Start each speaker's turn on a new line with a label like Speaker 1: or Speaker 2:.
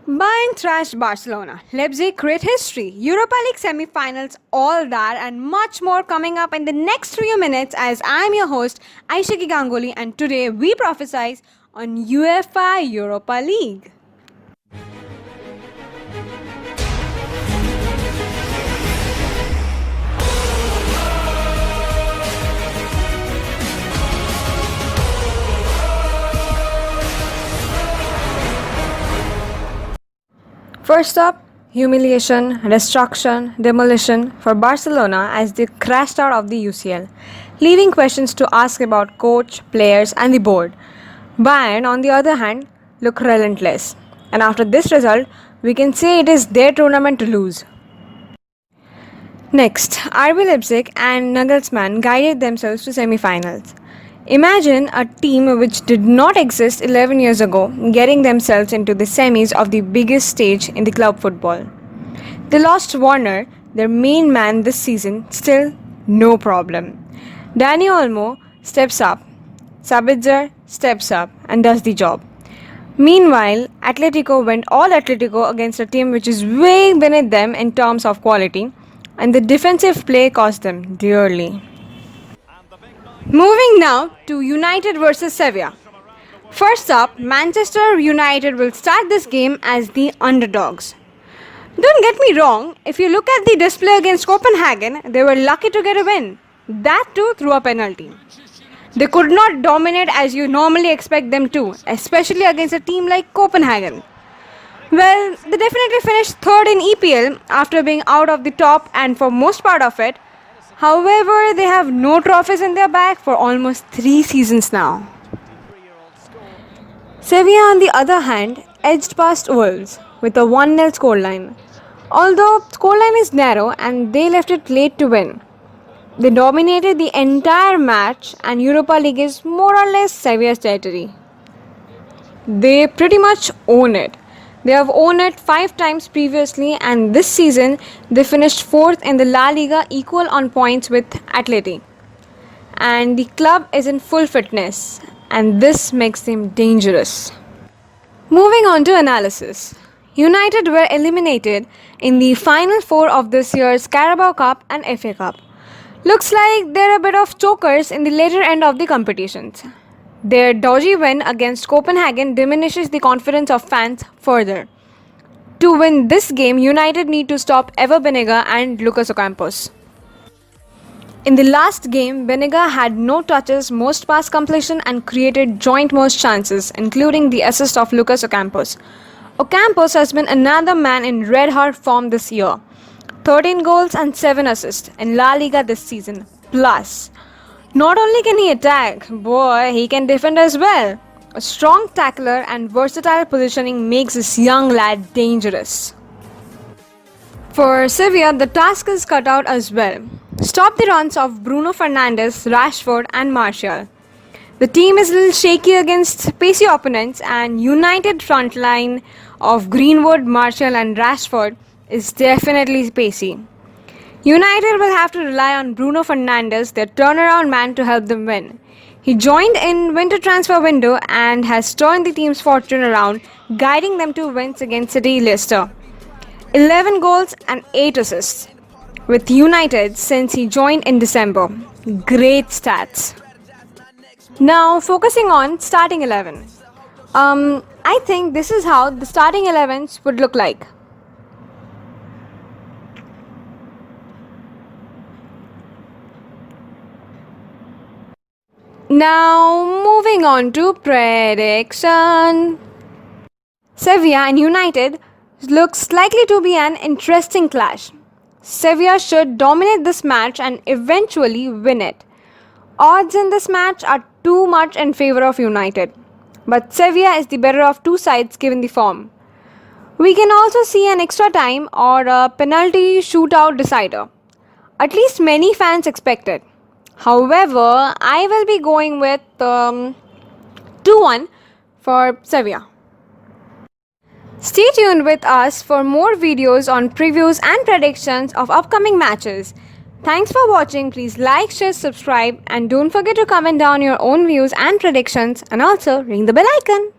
Speaker 1: Bayern thrashed Barcelona. Leipzig create history. Europa League semi-finals, all that and much more coming up in the next few minutes as I'm your host Aishaki Ganguly and today we prophesize on UEFA Europa League. First up, humiliation, destruction, demolition for Barcelona as they crashed out of the UCL, leaving questions to ask about coach, players, and the board. Bayern, on the other hand, look relentless, and after this result, we can say it is their tournament to lose. Next, RB Leipzig and Nagelsmann guided themselves to semi-finals. Imagine a team which did not exist 11 years ago getting themselves into the semis of the biggest stage in the club football. They lost Warner, their main man this season, still no problem. Dani Olmo steps up, Sabitzer steps up and does the job. Meanwhile, Atletico went all Atletico against a team which is way beneath them in terms of quality, and the defensive play cost them dearly. Moving now to United versus Sevilla. First up, Manchester United will start this game as the underdogs. Don't get me wrong, if you look at the display against Copenhagen, they were lucky to get a win. That too through a penalty. They could not dominate as you normally expect them to, especially against a team like Copenhagen. Well, they definitely finished third in EPL after being out of the top and for most part of it. However, they have no trophies in their bag for almost 3 seasons now. Sevilla, on the other hand, edged past Wolves with a 1-0 scoreline. Although scoreline is narrow and they left it late to win. They dominated the entire match and Europa League is more or less Sevilla's territory. They pretty much own it. They have owned it 5 times previously and this season they finished 4th in the La Liga equal on points with Atleti. And the club is in full fitness and this makes them dangerous. Moving on to analysis. United were eliminated in the final 4 of this year's Carabao Cup and FA Cup. Looks like they're a bit of chokers in the later end of the competitions. Their dodgy win against Copenhagen diminishes the confidence of fans further. To win this game, United need to stop Ever Banega and Lucas Ocampos. In the last game, Banega had no touches, most pass completion and created joint most chances, including the assist of Lucas Ocampos. Ocampos has been another man in red-hot form this year. 13 goals and 7 assists in La Liga this season. Plus, not only can he attack, boy, he can defend as well. A strong tackler and versatile positioning makes this young lad dangerous. For Sevilla, the task is cut out as well. Stop the runs of Bruno Fernandes, Rashford and Martial. The team is a little shaky against pacey opponents and United front line of Greenwood, Martial and Rashford is definitely pacey. United will have to rely on Bruno Fernandes, their turnaround man, to help them win. He joined in winter transfer window and has turned the team's fortune around, guiding them to wins against City Leicester. 11 goals and 8 assists with United since he joined in December. Great stats. Now focusing on starting 11. I think this is how the starting 11s would look like. Now moving on to prediction. Sevilla and United looks likely to be an interesting clash. Sevilla should dominate this match and eventually win it. Odds in this match are too much in favor of United, but Sevilla is the better of two sides given the form. We can also see an extra time or a penalty shootout decider. At least many fans expect it. However, I will be going with 2-1 for Sevilla. Stay tuned with us for more videos on previews and predictions of upcoming matches. Thanks for watching. Please like, share, subscribe and don't forget to comment down your own views and predictions and also ring the bell icon.